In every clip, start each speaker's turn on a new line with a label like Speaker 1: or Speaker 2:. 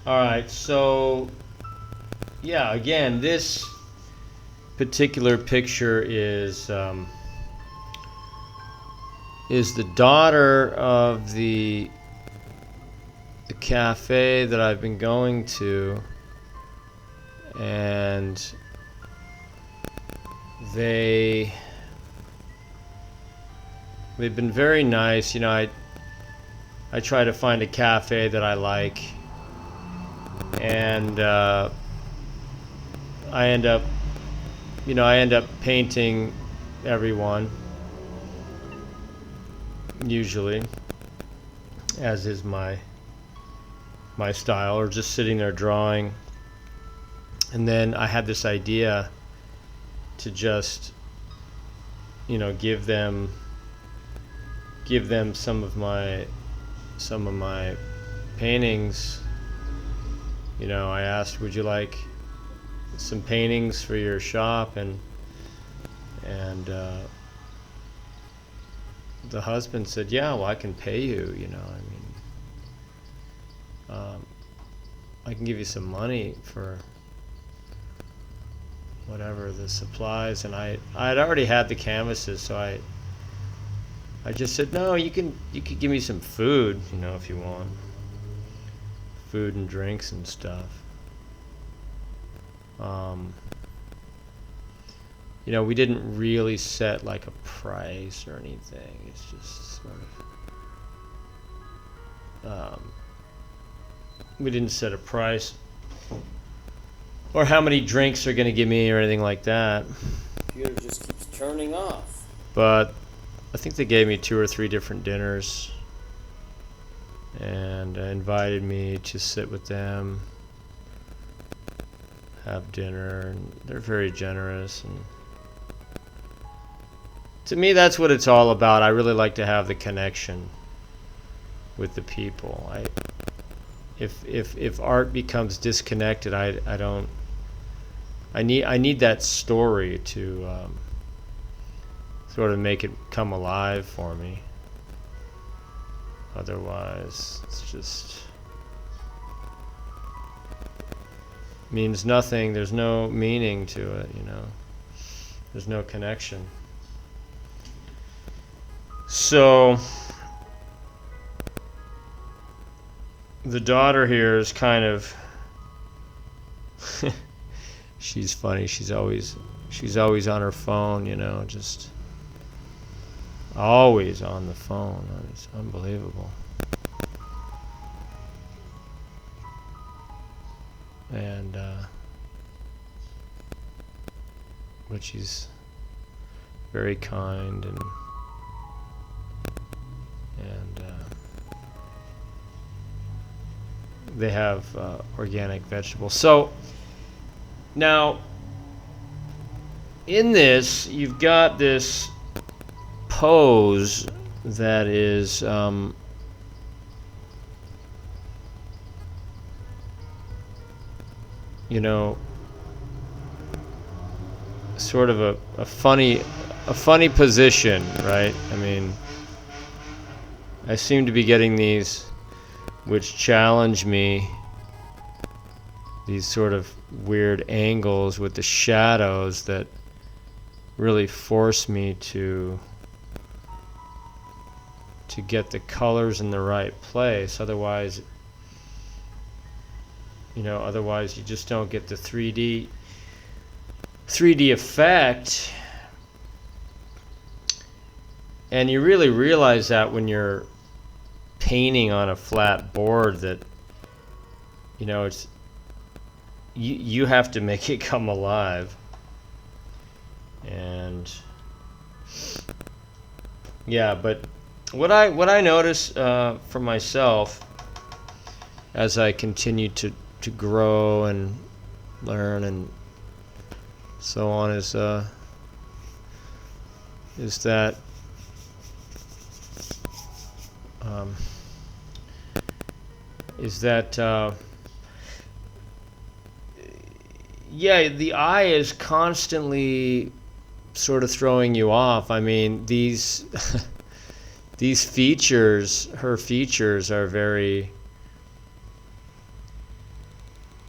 Speaker 1: All right, so yeah, again, this particular picture is the daughter of the cafe that I've been going to, and they've been very nice. You know, I try to find a cafe that I like, and I end up painting everyone, usually, as is my style, or just sitting there drawing. And then I had this idea to just, give them some of my paintings. I asked, would you like some paintings for your shop? And the husband said, yeah, well, I can pay you. I can give you some money for whatever the supplies. And I had already had the canvases, so I just said, no, you could give me some food, if you want food and drinks and stuff. We didn't really set like a price or anything. It's just sort of we didn't set a price or how many drinks they're going to give me or anything like that.
Speaker 2: Computer just keeps turning off.
Speaker 1: But I think they gave me 2 or 3 different dinners and invited me to sit with them, have dinner, and they're very generous. And to me, that's what it's all about. I really like to have the connection with the people. If art becomes disconnected, I need that story to sort of make it come alive for me. Otherwise, it's just means nothing. There's no meaning to it, There's no connection. So the daughter here is kind of she's funny. She's always on her phone, just always on the phone. It's unbelievable. And but she's very kind and they have organic vegetables. So now in this, you've got this pose that is sort of a funny position, right? I mean, I seem to be getting these which challenge me, these sort of weird angles with the shadows that really force me to get the colors in the right place. Otherwise you just don't get the 3D effect. And you really realize that when you're painting on a flat board, that it's you have to make it come alive. And yeah, but what I notice for myself as I continue to grow and learn and so on is that the eye is constantly sort of throwing you off. I mean, these features, her features are very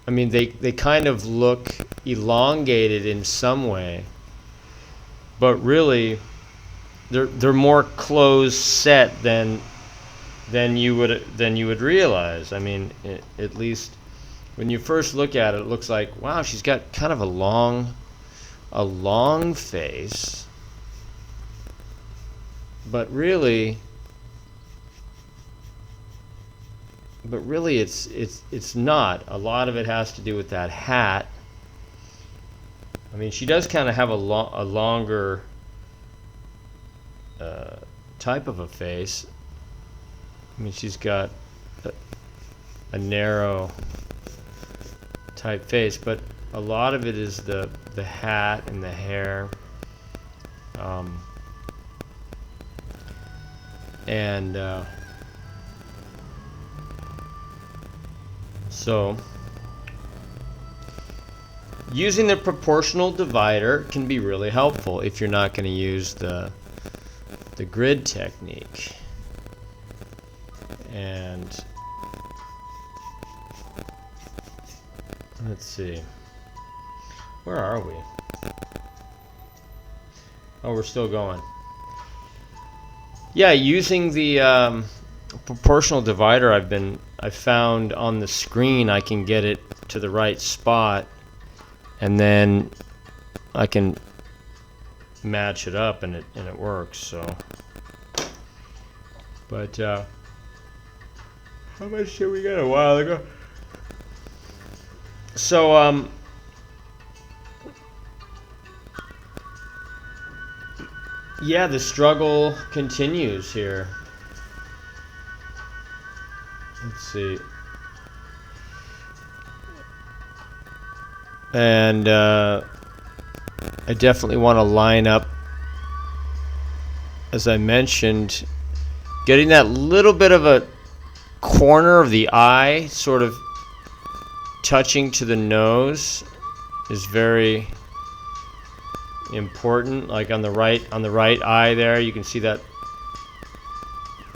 Speaker 1: I mean, they kind of look elongated in some way, but really they're more close set than you would realize. I mean, at least when you first look at it, it looks like, wow, she's got kind of a long face, but really it's not. A lot of it has to do with that hat. I mean, she does kind of have a longer type of a face. I mean, she's got a narrow type face, but a lot of it is the hat and the hair. So using the proportional divider can be really helpful if you're not going to use the grid technique. And let's see, where are we? Oh, we're still going. Yeah, using the proportional divider, I found on the screen I can get it to the right spot, and then I can match it up, and it works. So, but how much did we get a while ago? So yeah, the struggle continues here. Let's see. And I definitely want to line up, as I mentioned, getting that little bit of a corner of the eye sort of touching to the nose is very important. Like on the right eye there, you can see that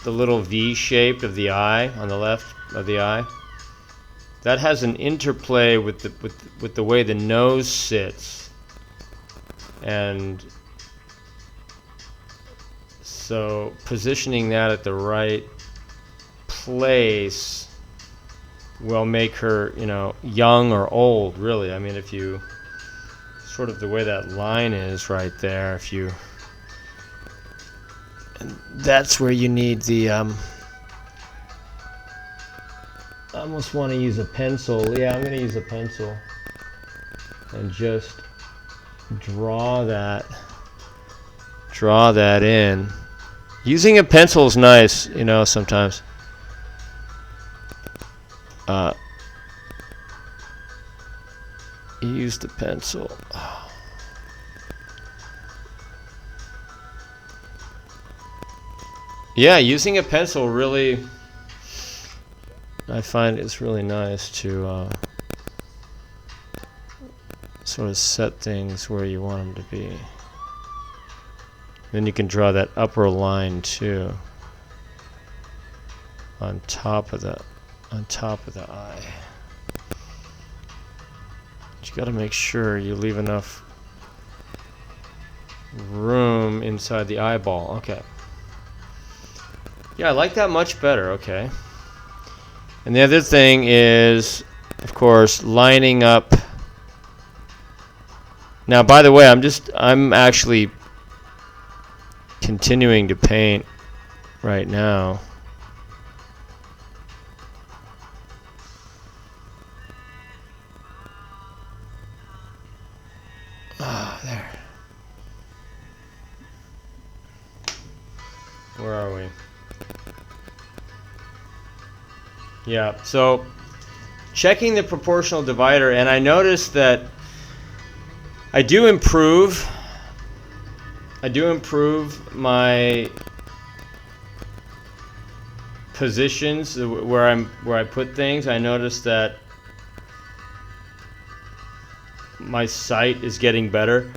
Speaker 1: the little V shape of the eye on the left of the eye. That has an interplay with the way the nose sits, and so positioning that at the right place will make her, young or old, really. I mean, if you sort of the way that line is right there, and that's where you need the I almost want to use a pencil. Yeah, I'm going to use a pencil and just draw that in. Using a pencil is nice, sometimes. Use the pencil. Yeah, using a pencil really, I find it's really nice to sort of set things where you want them to be. Then you can draw that upper line too on top of the eye. But you got to make sure you leave enough room inside the eyeball. Okay. Yeah, I like that much better. Okay. And the other thing is, of course, lining up. Now, by the way, I'm actually continuing to paint right now. There. Where are we? Yeah, so checking the proportional divider, and I noticed that I do improve my positions where I put things. I noticed that my sight is getting better,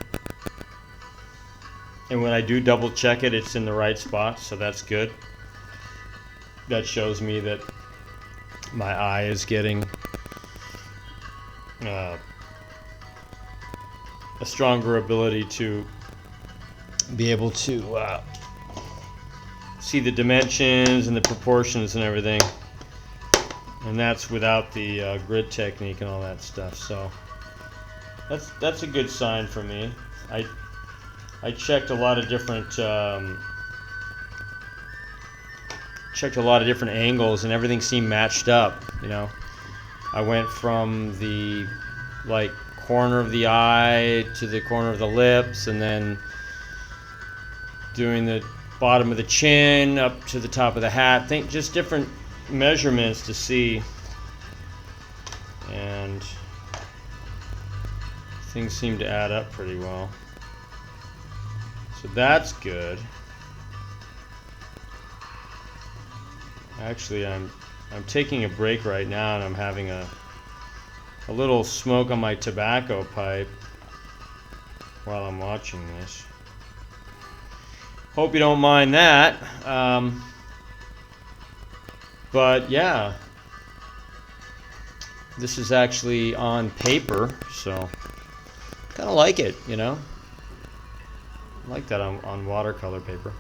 Speaker 1: and when I do double check it, it's in the right spot, so that's good. That shows me that my eye is getting a stronger ability to be able to see the dimensions and the proportions and everything. And that's without the grid technique and all that stuff. So that's a good sign for me. I checked a lot of different angles, and everything seemed matched up. You know, I went from the corner of the eye to the corner of the lips, and then doing the bottom of the chin up to the top of the hat. Just different measurements to see, and things seem to add up pretty well. So that's good. Actually, I'm taking a break right now, and I'm having a little smoke on my tobacco pipe while I'm watching this. Hope you don't mind that. But yeah, this is actually on paper, so kind of like it, you know. I like that on watercolor paper.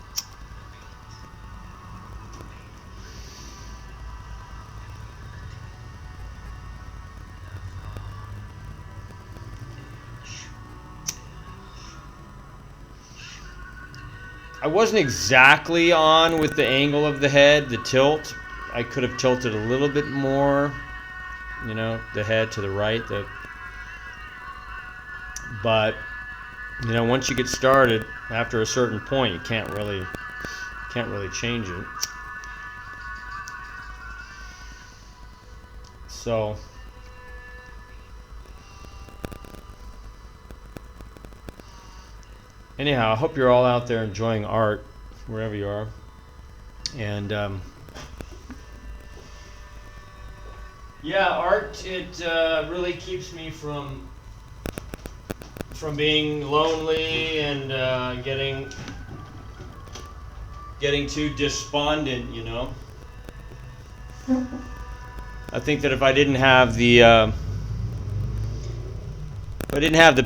Speaker 1: I wasn't exactly on with the angle of the head, the tilt. I could have tilted a little bit more, you know, the head to the right. But you know, once you get started, after a certain point, you can't really change it. So anyhow, I hope you're all out there enjoying art wherever you are, and yeah, art, it really keeps me from being lonely and getting too despondent, you know. I think that if I didn't have the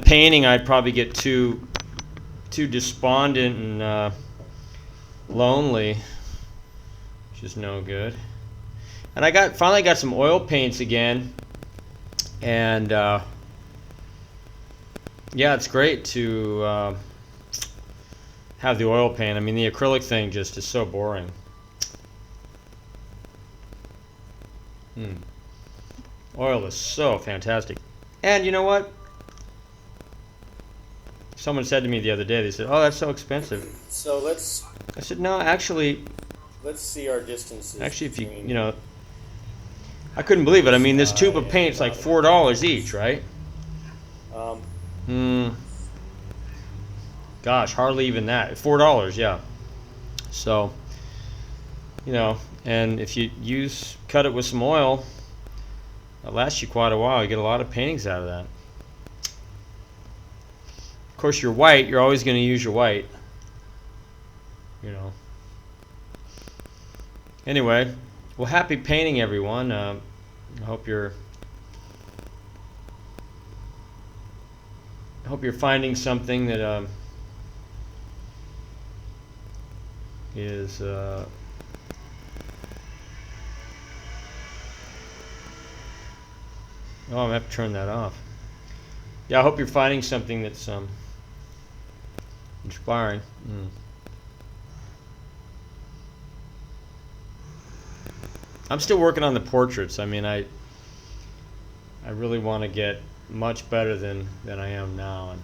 Speaker 1: painting, I'd probably get too despondent and lonely, which is no good. And I finally got some oil paints again, and yeah, it's great to have the oil paint. I mean, the acrylic thing just is so boring. Oil is so fantastic. And you know what? Someone said to me the other day, they said, "Oh, that's so expensive."
Speaker 2: So
Speaker 1: I said, "No, actually."
Speaker 2: Let's see our distances.
Speaker 1: Actually, if you know, I couldn't believe it. I mean, this tube of paint's like $4 each, right? Gosh, hardly even that. $4, yeah. So, you know, and if you cut it with some oil, it'll last you quite a while. You get a lot of paintings out of that. Of course, your white, you're always going to use your white, you know. Anyway, well, happy painting, everyone. I hope you're finding something that is oh, I'm gonna have to turn that off. Yeah, I hope you're finding something that's inspiring. I'm still working on the portraits. I mean, I really want to get much better than I am now, and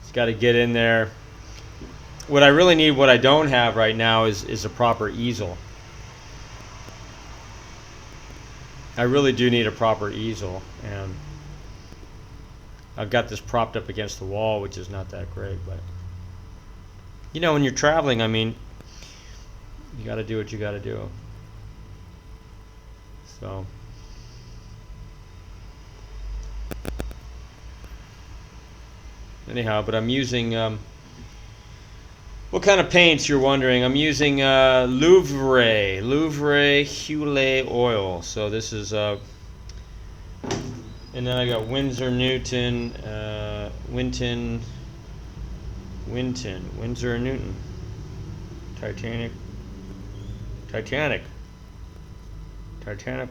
Speaker 1: just got to get in there. What I really need, what I don't have right now, is a proper easel. I really do need a proper easel, and I've got this propped up against the wall, which is not that great, but you know, when you're traveling, I mean, you got to do what you got to do. So anyhow, but I'm using what kind of paints, you're wondering? I'm using Louvre Hule oil. So this is And then I got Windsor Newton, Winton, Windsor Newton, Titanic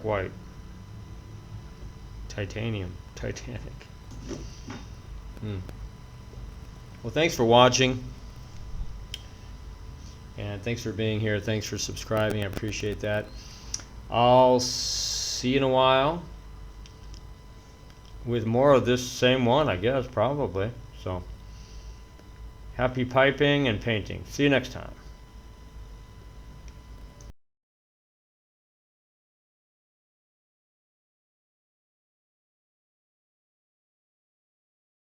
Speaker 1: white, titanium, Titanic. Well, thanks for watching, and thanks for being here. Thanks for subscribing. I appreciate that. I'll see you in a while with more of this same one, I guess, probably. So, happy piping and painting. See you next time.